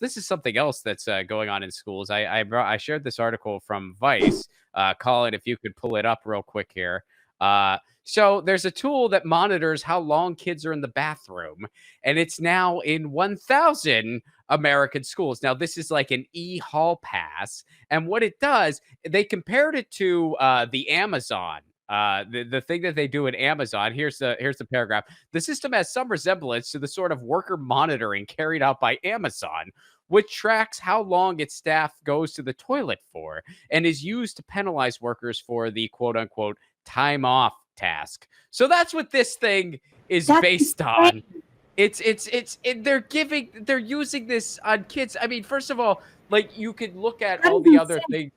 this is something else that's going on in schools. I shared this article from Vice. Colin, if you could pull it up real quick here. So there's a tool that monitors how long kids are in the bathroom, and it's now in 1,000 American schools. Now, this is like an e-hall pass, and what it does, they compared it to the Amazon. The thing that they do at Amazon. Here's the paragraph. The system has some resemblance to the sort of worker monitoring carried out by Amazon, which tracks how long its staff goes to the toilet for and is used to penalize workers for the quote unquote time off task. So that's what this thing is based on. They're using this on kids. I mean, first of all, like you could look at all the other things.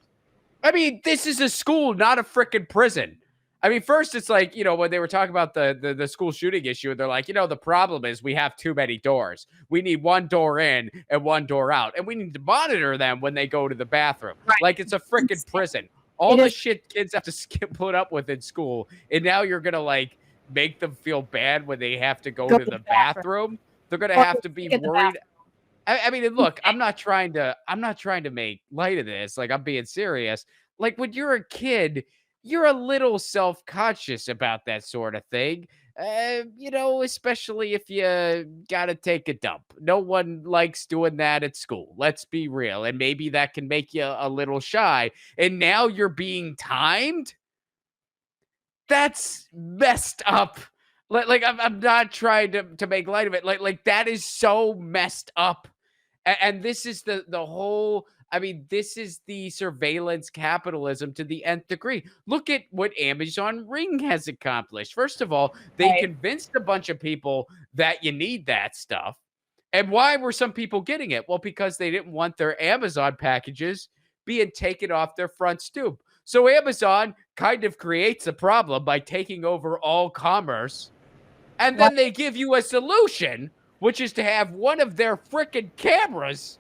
I mean, this is a school, not a freaking prison. I mean, first it's like, when they were talking about the school shooting issue, they're like, the problem is we have too many doors. We need one door in and one door out. And we need to monitor them when they go to the bathroom. Right. Like it's a freaking prison. All the shit kids have to put up with in school. And now you're going to like make them feel bad when they have to go to the bathroom. They're going to have to be worried. I mean, look, I'm not trying to make light of this. Like I'm being serious. Like when you're a kid, you're a little self-conscious about that sort of thing, especially if you got to take a dump. No one likes doing that at school. Let's be real. And maybe that can make you a little shy. And now you're being timed? That's messed up. Like I'm not trying to make light of it. Like that is so messed up. And this is the whole... I mean, this is the surveillance capitalism to the nth degree. Look at what Amazon Ring has accomplished. First of all, they convinced a bunch of people that you need that stuff. And why were some people getting it? Well, because they didn't want their Amazon packages being taken off their front stoop. So Amazon kind of creates a problem by taking over all commerce. And then they give you a solution, which is to have one of their freaking cameras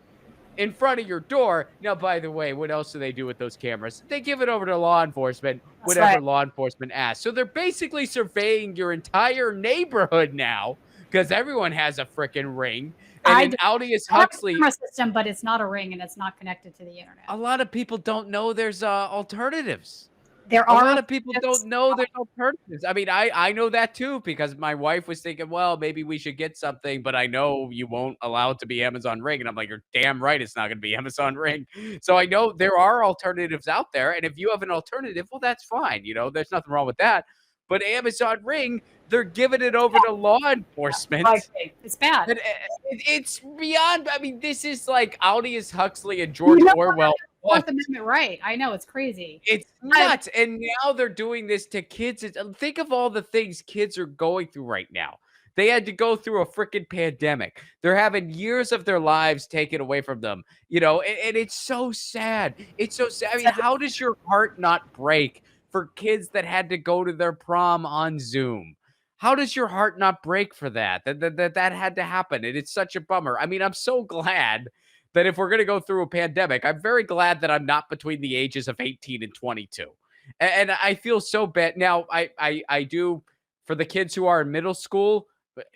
in front of your door. Now, by the way, what else do they do with those cameras? They give it over to law enforcement, whatever law enforcement asks. So they're basically surveying your entire neighborhood now because everyone has a freaking Ring. And in Aldous Huxley system, but it's not a Ring and it's not connected to the internet. A lot of people don't know there's alternatives. There are a lot of people don't know there's alternatives. I mean, I know that too because my wife was thinking, well, maybe we should get something, but I know you won't allow it to be Amazon Ring. And I'm like, you're damn right it's not going to be Amazon Ring. So I know there are alternatives out there. And if you have an alternative, well, that's fine. There's nothing wrong with that. But Amazon Ring, they're giving it over to law enforcement. It's bad. It's beyond... I mean, this is like Aldous Huxley and George Orwell. Fourth Amendment right. I know, it's crazy. It's nuts. And now they're doing this to kids. Think of all the things kids are going through right now. They had to go through a freaking pandemic. They're having years of their lives taken away from them, and it's so sad. It's so sad. I mean, how does your heart not break for kids that had to go to their prom on Zoom? How does your heart not break for that had to happen? And it's such a bummer. I mean, I'm so glad that if we're going to go through a pandemic, I'm very glad that I'm not between the ages of 18 and 22. And I feel so bad. Now, I do, for the kids who are in middle school,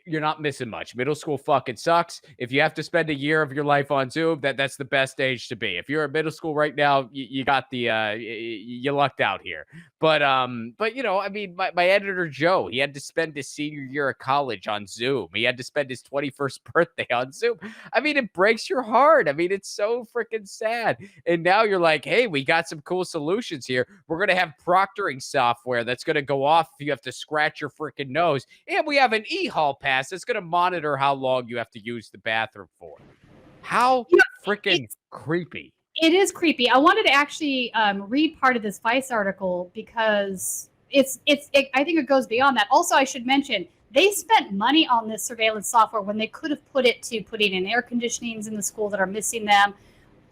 you're not missing much. Middle school fucking sucks. If you have to spend a year of your life on Zoom, that's the best age to be. If you're in middle school right now, you got the you lucked out here. But I mean, my editor Joe, he had to spend his senior year of college on Zoom. He had to spend his 21st birthday on Zoom. I mean, it breaks your heart. I mean, it's so freaking sad. And now you're like, hey, we got some cool solutions here. We're gonna have proctoring software that's gonna go off if you have to scratch your freaking nose, and we have an e-hall pass that's going to monitor how long you have to use the bathroom for. How freaking creepy. It is creepy. I wanted to actually read part of this Vice article because I think it goes beyond that. Also, I should mention, they spent money on this surveillance software when they could have put it to putting in air conditionings in the school that are missing them,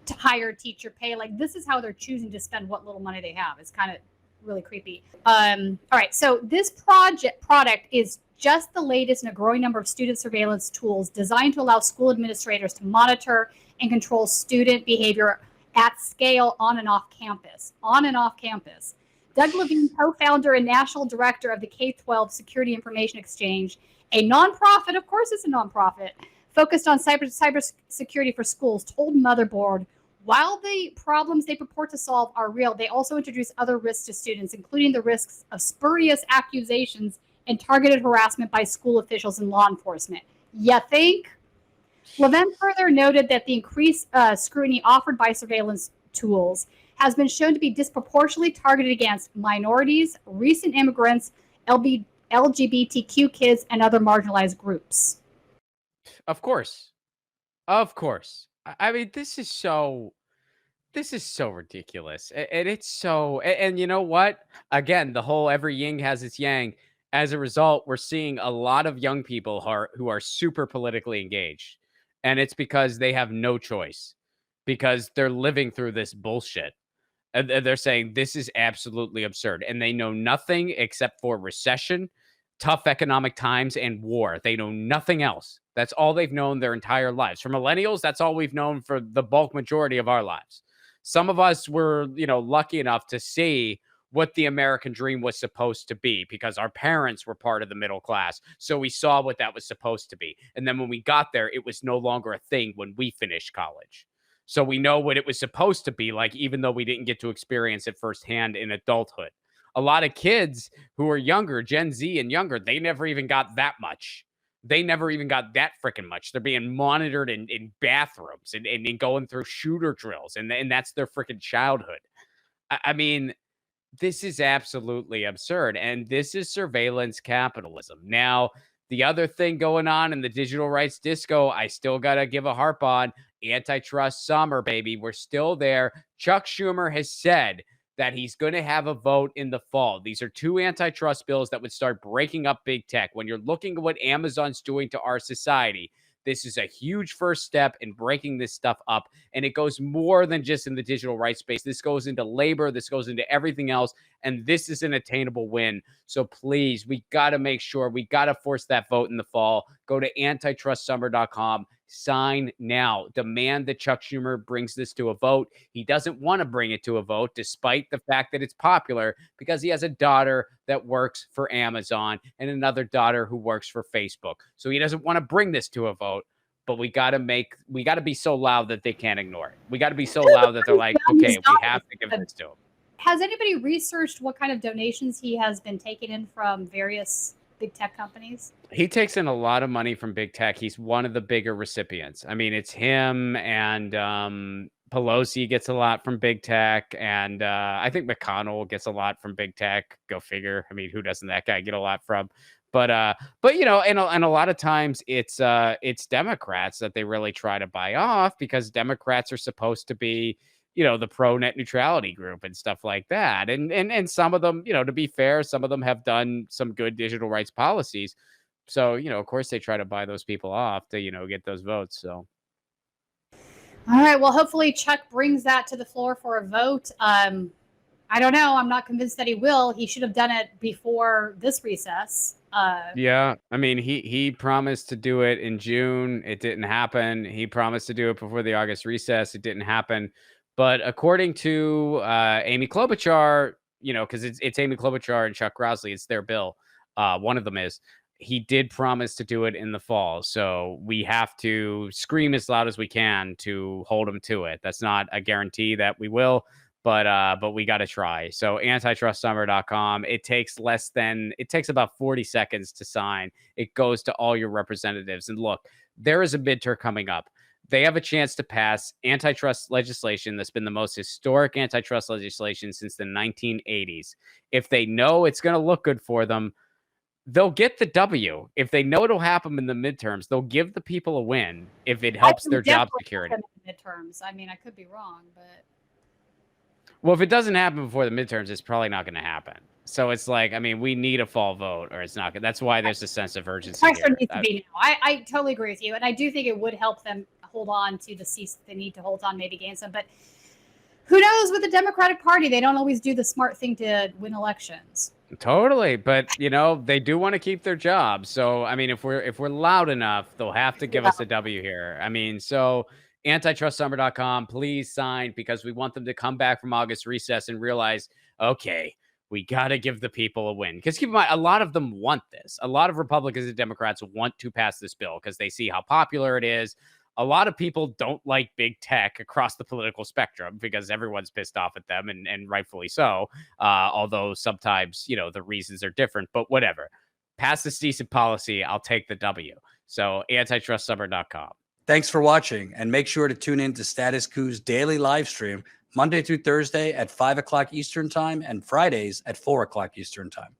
to hire teacher pay. Like, this is how they're choosing to spend what little money they have. It's kind of really creepy. All right, so this product is just the latest in a growing number of student surveillance tools designed to allow school administrators to monitor and control student behavior at scale on and off campus. Doug Levine, co-founder and national director of the K-12 Security Information Exchange, a nonprofit, of course it's a nonprofit, focused on cybersecurity for schools, told Motherboard, while the problems they purport to solve are real, they also introduce other risks to students, including the risks of spurious accusations and targeted harassment by school officials and law enforcement. You think? Levin further noted that the increased scrutiny offered by surveillance tools has been shown to be disproportionately targeted against minorities, recent immigrants, LGBTQ kids, and other marginalized groups. Of course. Of course. I mean, this is so ridiculous. And it's so and you know what? Again, the whole every yin has its yang. As a result, we're seeing a lot of young people who are super politically engaged. And it's because they have no choice because they're living through this bullshit. And they're saying this is absolutely absurd. And they know nothing except for recession, tough economic times, and war. They know nothing else. That's all they've known their entire lives. For millennials, that's all we've known for the bulk majority of our lives. Some of us were, lucky enough to see what the American dream was supposed to be because our parents were part of the middle class. So we saw what that was supposed to be. And then when we got there, it was no longer a thing when we finished college. So we know what it was supposed to be like, even though we didn't get to experience it firsthand in adulthood. A lot of kids who are younger, Gen Z and younger, they never even got that much. They never even got that freaking much. They're being monitored in bathrooms and going through shooter drills, and that's their freaking childhood. I mean, this is absolutely absurd, and this is surveillance capitalism. Now, the other thing going on in the digital rights disco, I still got to give a harp on antitrust summer, baby. We're still there. Chuck Schumer has said that he's going to have a vote in the fall. These are two antitrust bills that would start breaking up big tech. When you're looking at what Amazon's doing to our society, this is a huge first step in breaking this stuff up. And it goes more than just in the digital rights space. This goes into labor. This goes into everything else. And this is an attainable win. So please, we got to make sure we got to force that vote in the fall. Go to antitrustsummer.com. Sign now. Demand that Chuck Schumer brings this to a vote. He doesn't want to bring it to a vote, despite the fact that it's popular, because he has a daughter that works for Amazon and another daughter who works for Facebook. So he doesn't want to bring this to a vote. But we got to be so loud that they can't ignore it. We got to be so loud that they're like, okay, we have to give this to him. Has anybody researched what kind of donations he has been taking in from various big tech companies? He takes in a lot of money from big tech. He's one of the bigger recipients. I mean, it's him and Pelosi gets a lot from big tech, and I think McConnell gets a lot from big tech. Go figure. I mean, who doesn't that guy get a lot from? But and a lot of times it's Democrats that they really try to buy off because Democrats are supposed to be, the pro net neutrality group and stuff like that. And some of them, to be fair, some of them have done some good digital rights policies. So, of course they try to buy those people off to, get those votes. So. All right. Well, hopefully Chuck brings that to the floor for a vote. I don't know. I'm not convinced that he will. He should have done it before this recess. Yeah. I mean, he promised to do it in June. It didn't happen. He promised to do it before the August recess. It didn't happen. But according to Amy Klobuchar, because it's Amy Klobuchar and Chuck Grassley, it's their bill. One of them is. He did promise to do it in the fall. So we have to scream as loud as we can to hold him to it. That's not a guarantee that we will, but we got to try. So antitrustsummer.com. It takes about 40 seconds to sign. It goes to all your representatives. And look, there is a midterm coming up. They have a chance to pass antitrust legislation that's been the most historic antitrust legislation since the 1980s. If they know it's going to look good for them, they'll get the W. If they know it'll happen in the midterms, they'll give the people a win if it helps their job security. Midterms. I mean, I could be wrong, but well, if it doesn't happen before the midterms, it's probably not going to happen. So it's like, I mean, we need a fall vote, or it's not good. That's why there's a sense of urgency. Pressure needs to be now. I totally agree with you, and I do think it would help them hold on to the seats they need to hold on, maybe gain some. But who knows? With the Democratic Party, they don't always do the smart thing to win elections. Totally, but they do want to keep their jobs. So I mean, if we're loud enough, they'll have to give us a W here. I mean, so antitrustsummer.com, please sign, because we want them to come back from August recess and realize, okay, We got to give the people a win. Because keep in mind, a lot of them want this. A lot of Republicans and Democrats want to pass this bill because they see how popular it is. A lot of people don't like big tech across the political spectrum because everyone's pissed off at them, and rightfully so. Although sometimes, the reasons are different, but whatever. Pass this decent policy. I'll take the W. So antitrustsummer.com. Thanks for watching, and make sure to tune in to Status Coup's daily live stream Monday through Thursday at 5 o'clock Eastern Time and Fridays at 4 o'clock Eastern Time.